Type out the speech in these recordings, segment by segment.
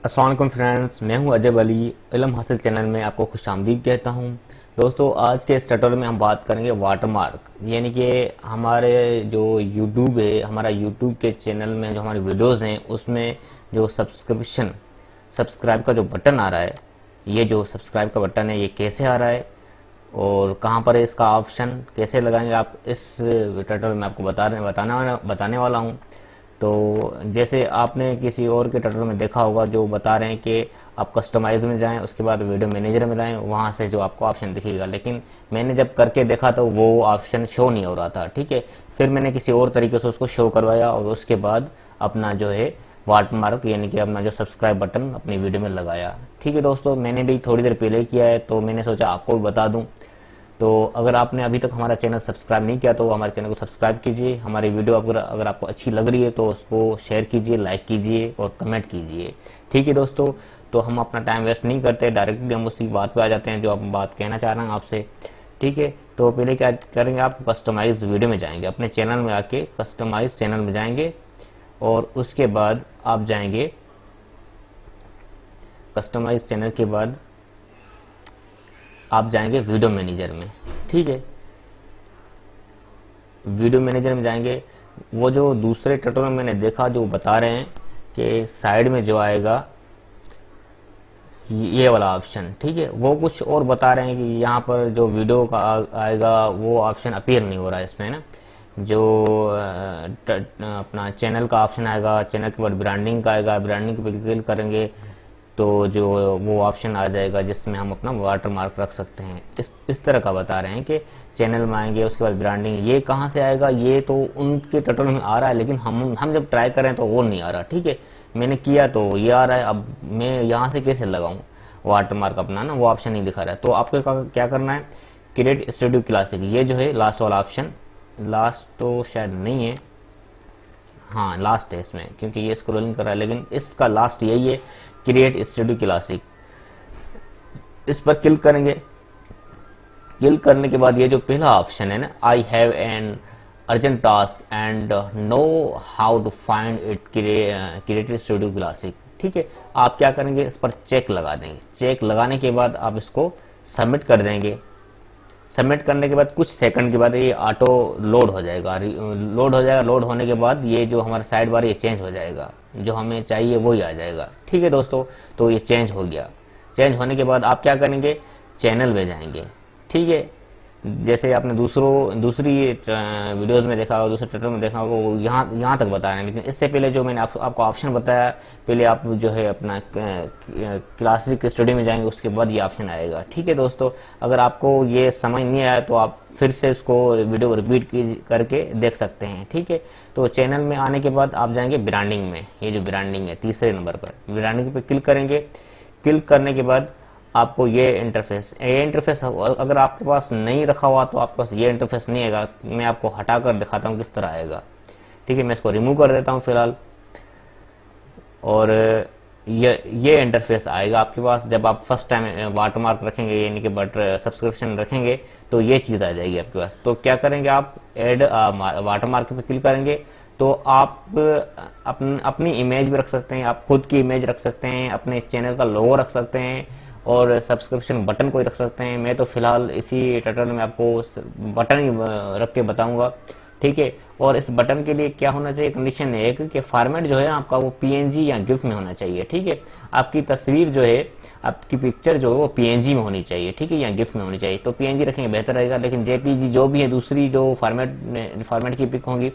अस्सलाम वालेकुम फ्रेंड्स, मैं हूं अजब अली। इल्म हासिल चैनल में आपको खुशामदीद कहता हूं। दोस्तों, आज के इस ट्यूटोरियल में हम बात करेंगे वाटरमार्क, यानी कि हमारे जो यूट्यूब है, हमारा यूट्यूब के चैनल में जो हमारी वीडियोस हैं उसमें जो सब्सक्राइब का जो बटन आ रहा है, ये जो सब्सक्राइब का बटन है ये कैसे आ रहा है और कहाँ पर है इसका ऑप्शन, कैसे लगाएंगे आप, इस ट्यूटोरियल में आपको बताने वाला हूँ। तो जैसे आपने किसी और के ट्यूटोरियल में देखा होगा जो बता रहे हैं कि आप कस्टमाइज में जाएं, उसके बाद वीडियो मैनेजर में जाएं, वहां से जो आपको ऑप्शन दिखेगा, लेकिन मैंने जब करके देखा तो वो ऑप्शन शो नहीं हो रहा था। ठीक है, फिर मैंने किसी और तरीके से उसको शो करवाया और उसके बाद अपना जो है वाटरमार्क यानी कि अपना जो सब्सक्राइब बटन अपनी वीडियो में लगाया। ठीक है दोस्तों, मैंने भी थोड़ी देर पहले ही किया है तो मैंने सोचा आपको भी बता दूं। तो अगर आपने अभी तक हमारा चैनल सब्सक्राइब नहीं किया तो हमारे चैनल को सब्सक्राइब कीजिए। हमारी वीडियो अगर आपको अच्छी लग रही है तो उसको शेयर कीजिए, लाइक कीजिए और कमेंट कीजिए। ठीक है दोस्तों, तो हम अपना टाइम वेस्ट नहीं करते, डायरेक्टली हम उसी बात पे आ जाते हैं जो आप बात कहना चाह रहे हैं आपसे। ठीक है, तो पहले क्या करेंगे, आप कस्टमाइज वीडियो में जाएंगे, अपने चैनल में आके कस्टमाइज चैनल में जाएंगे और उसके बाद आप जाएंगे कस्टमाइज चैनल के बाद आप जाएंगे वीडियो मैनेजर में। ठीक है, वीडियो मैनेजर में जाएंगे। वो जो दूसरे ट्यूटोरियल मैंने देखा जो बता रहे हैं कि साइड में जो आएगा ये वाला ऑप्शन, ठीक है, वो कुछ और बता रहे हैं कि यहाँ पर जो वीडियो का आएगा वो ऑप्शन अपीयर नहीं हो रहा है इसमें ना। जो अपना चैनल का ऑप्शन आएगा, चैनल के बाद ब्रांडिंग का आएगा, ब्रांडिंग पे क्लिक करेंगे तो जो वो ऑप्शन आ जाएगा जिसमें हम अपना वाटर मार्क रख सकते हैं। इस तरह का बता रहे हैं कि चैनल में आएंगे, उसके बाद ब्रांडिंग, ये कहाँ से आएगा, ये तो उनके ट्यूटोरियल में आ रहा है लेकिन हम जब ट्राई करें तो वो नहीं आ रहा। ठीक है, मैंने किया तो ये आ रहा है, अब मैं यहाँ से कैसे लगाऊं वाटर मार्क अपना ना, वो ऑप्शन नहीं दिखा रहा है। तो आपको क्या करना है, क्रिएट स्टूडियो क्लासिक, ये जो है लास्ट वाला ऑप्शन, लास्ट तो शायद नहीं है, हाँ लास्ट है इसमें क्योंकि ये स्क्रॉलिंग कर रहा है, लेकिन इसका लास्ट यही है, क्रिएट स्टूडियो क्लासिक। इस पर क्लिक करेंगे। क्लिक करने के बाद ये जो पहला ऑप्शन है ना, I have an urgent task and know how to find it create studio classic. ठीक है, आप क्या करेंगे, इस पर चेक लगा देंगे। चेक लगाने के बाद आप इसको सबमिट कर देंगे। सबमिट करने के बाद कुछ सेकंड के बाद ये ऑटो लोड हो जाएगा। लोड होने के बाद ये जो हमारा साइड बार ये चेंज हो जाएगा, जो हमें चाहिए वही आ जाएगा। ठीक है दोस्तों, तो ये चेंज हो गया। चेंज होने के बाद आप क्या करेंगे, चैनल में जाएंगे। ठीक है, जैसे आपने दूसरी वीडियोस में देखा होगा, दूसरे ट्यूटोरियल में देखा होगा, वो यहाँ तक बता रहे हैं, लेकिन इससे पहले जो मैंने आपको ऑप्शन बताया, पहले आप जो है अपना क्लासिक स्टूडियो में जाएंगे, उसके बाद ये ऑप्शन आएगा। ठीक है दोस्तों, अगर आपको ये समझ नहीं आया तो आप फिर से उसको वीडियो को रिपीट करके देख सकते हैं। ठीक है, तो चैनल में आने के बाद आप जाएंगे ब्रांडिंग में, ये जो ब्रांडिंग है तीसरे नंबर पर, ब्रांडिंग पे क्लिक करेंगे। क्लिक करने के बाद आपको ये इंटरफेस अगर आपके पास नहीं रखा हुआ तो आपके पास ये इंटरफेस नहीं आएगा। मैं आपको हटाकर दिखाता हूँ किस तरह आएगा। ठीक है, मैं इसको रिमूव कर देता हूँ फिलहाल, और ये इंटरफेस आएगा आपके पास जब आप फर्स्ट टाइम वाटरमार्क रखेंगे, यानी कि सब्सक्रिप्शन रखेंगे तो ये चीज़ आ जाएगी आपके पास। तो क्या करेंगे, आप ऐड वाटरमार्क पे क्लिक करेंगे तो आप अपनी इमेज भी रख सकते हैं, आप खुद की इमेज रख सकते हैं, अपने चैनल का लोगो रख सकते हैं और सब्सक्रिप्शन बटन कोई रख सकते हैं। मैं तो फिलहाल इसी ट्यूटोरियल में आपको बटन ही रख के बताऊंगा। ठीक है, और इस बटन के लिए क्या होना चाहिए, कंडीशन है कि फॉर्मेट जो है आपका वो पीएनजी या गिफ में होना चाहिए। ठीक है, आपकी तस्वीर जो है, आपकी पिक्चर जो है वो पीएनजी में होनी चाहिए। ठीक है, या गिफ में होनी चाहिए। तो पीएनजी रखेंगे बेहतर रहेगा, लेकिन जेपीजी जो भी है, दूसरी जो फॉर्मेट की पिक होंगी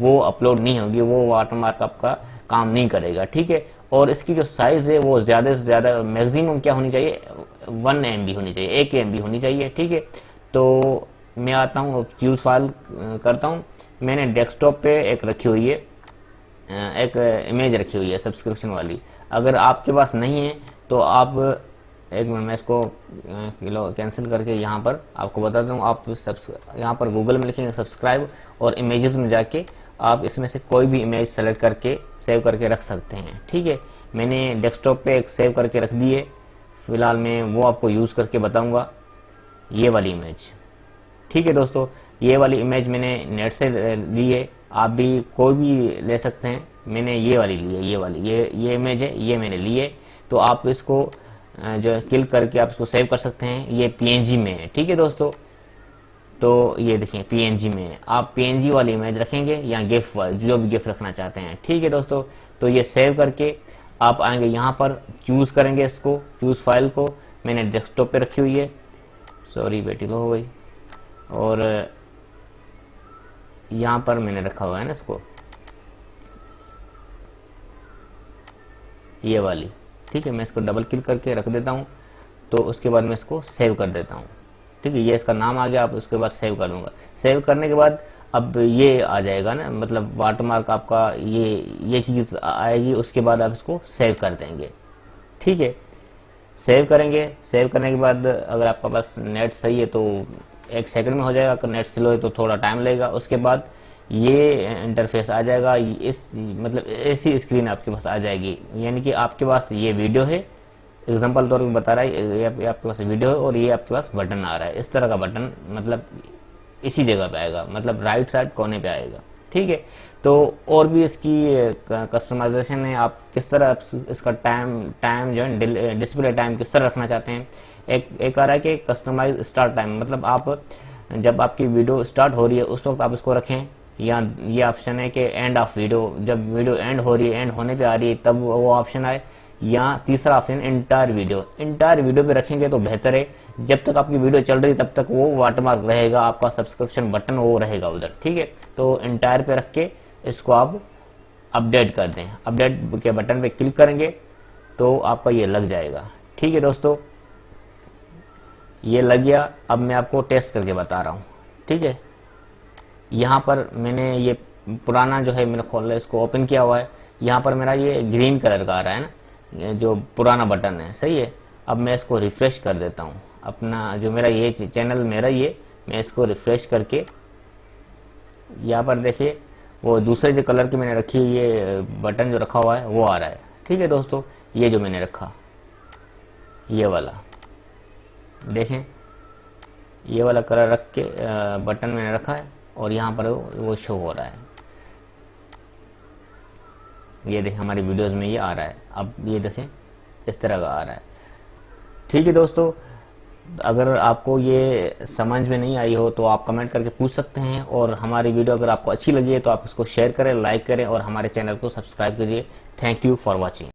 वो अपलोड नहीं होगी, वो वाटरमार्क आपका काम नहीं करेगा। ठीक है, और इसकी जो साइज है वो ज्यादा से ज्यादा मैक्सिमम क्या होनी चाहिए, 1 MB होनी चाहिए, 1 MB होनी चाहिए। ठीक है, तो मैं आता हूँ चूज फाइल करता हूँ। मैंने डेस्कटॉप पे एक रखी हुई है, एक इमेज रखी हुई है सब्सक्रिप्शन वाली। अगर आपके पास नहीं है तो आप एक मिनट में इसको कैंसिल करके यहाँ पर आपको बता दूँ। आप यहाँ पर गूगल में लिखेंगे सब्सक्राइब और इमेजेस में जाके आप इसमें से कोई भी इमेज सेलेक्ट करके सेव करके रख सकते हैं। ठीक है, मैंने डेस्कटॉप पे एक सेव करके रख दी है, फिलहाल मैं वो आपको यूज़ करके बताऊंगा, ये वाली इमेज। ठीक है दोस्तों, ये वाली इमेज मैंने नेट से ली है, आप भी कोई भी ले सकते हैं। मैंने ये वाली ली है, ये इमेज है, ये मैंने ली है। तो आप इसको जो क्लिक करके आप इसको सेव कर सकते हैं। ये पीएनजी में है, ठीक है दोस्तों। तो ये देखिए पीएनजी में है, आप पीएनजी वाली इमेज रखेंगे या गिफ वाली, जो भी गिफ रखना चाहते हैं, ठीक है दोस्तों। तो ये सेव करके आप आएंगे यहाँ पर, चूज करेंगे इसको, चूज फाइल को। मैंने डेस्कटॉप पे रखी हुई है, सॉरी बेटी लो हो गई, और यहाँ पर मैंने रखा हुआ है ना इसको, ये वाली, ठीक है। मैं इसको डबल क्लिक करके रख देता हूँ, तो उसके बाद मैं इसको सेव कर देता हूँ, ठीक है। ये इसका नाम आ गया, आप उसके बाद सेव कर दूंगा। सेव करने के बाद अब ये आ जाएगा ना, मतलब वाटरमार्क आपका ये चीज़ आएगी। उसके बाद आप इसको सेव कर देंगे, ठीक है। सेव करेंगे, सेव करने के बाद अगर आपका पास नेट सही है तो 1 सेकंड में हो जाएगा, अगर नेट स्लो है तो थोड़ा टाइम लगेगा। उसके बाद ये इंटरफेस आ जाएगा, इस मतलब ऐसी स्क्रीन आपके पास आ जाएगी, यानी कि आपके पास ये वीडियो है, एग्जांपल तौर पे बता रहा है, ये आपके पास वीडियो है और ये आपके पास बटन आ रहा है। इस तरह का बटन मतलब इसी जगह पे आएगा, मतलब राइट साइड कोने पे आएगा, ठीक है। तो और भी इसकी कस्टमाइजेशन है, आप किस तरह इसका टाइम जो है डिस्प्ले टाइम किस तरह रखना चाहते हैं। एक आ रहा है कि कस्टमाइज स्टार्ट टाइम, मतलब आप जब आपकी वीडियो स्टार्ट हो रही है उस वक्त आप इसको रखें, या ये ऑप्शन है कि एंड ऑफ वीडियो, जब वीडियो एंड हो रही है, एंड होने पे आ रही है तब वो ऑप्शन आए, या तीसरा ऑप्शन इंटायर वीडियो पे रखेंगे तो बेहतर है। जब तक आपकी वीडियो चल रही तब तक वो वाटरमार्क रहेगा, आपका सब्सक्रिप्शन बटन वो रहेगा उधर, ठीक है। तो इंटायर पे रख के इसको आप अपडेट कर दें, अपडेट के बटन पे क्लिक करेंगे तो आपका ये लग जाएगा, ठीक है दोस्तों। ये लग गया, अब मैं आपको टेस्ट करके बता रहा हूँ, ठीक है। यहाँ पर मैंने ये पुराना जो है मैंने खोला, इसको ओपन किया हुआ है। यहाँ पर मेरा ये ग्रीन कलर का आ रहा है ना, जो पुराना बटन है, सही है। अब मैं इसको रिफ्रेश कर देता हूँ, अपना जो मेरा ये चैनल मेरा ये, मैं इसको रिफ्रेश करके यहाँ पर देखिए वो दूसरे जो कलर की मैंने रखी हुई ये बटन जो रखा हुआ है वो आ रहा है, ठीक है दोस्तों। ये जो मैंने रखा, ये वाला देखें, ये वाला कलर रख के बटन मैंने रखा है और यहाँ पर वो शो हो रहा है। ये देखें हमारी वीडियोस में ये आ रहा है, अब ये देखें इस तरह का आ रहा है, ठीक है दोस्तों। अगर आपको ये समझ में नहीं आई हो तो आप कमेंट करके पूछ सकते हैं, और हमारी वीडियो अगर आपको अच्छी लगी है तो आप इसको शेयर करें, लाइक करें और हमारे चैनल को सब्सक्राइब कीजिए। Thank you for watching.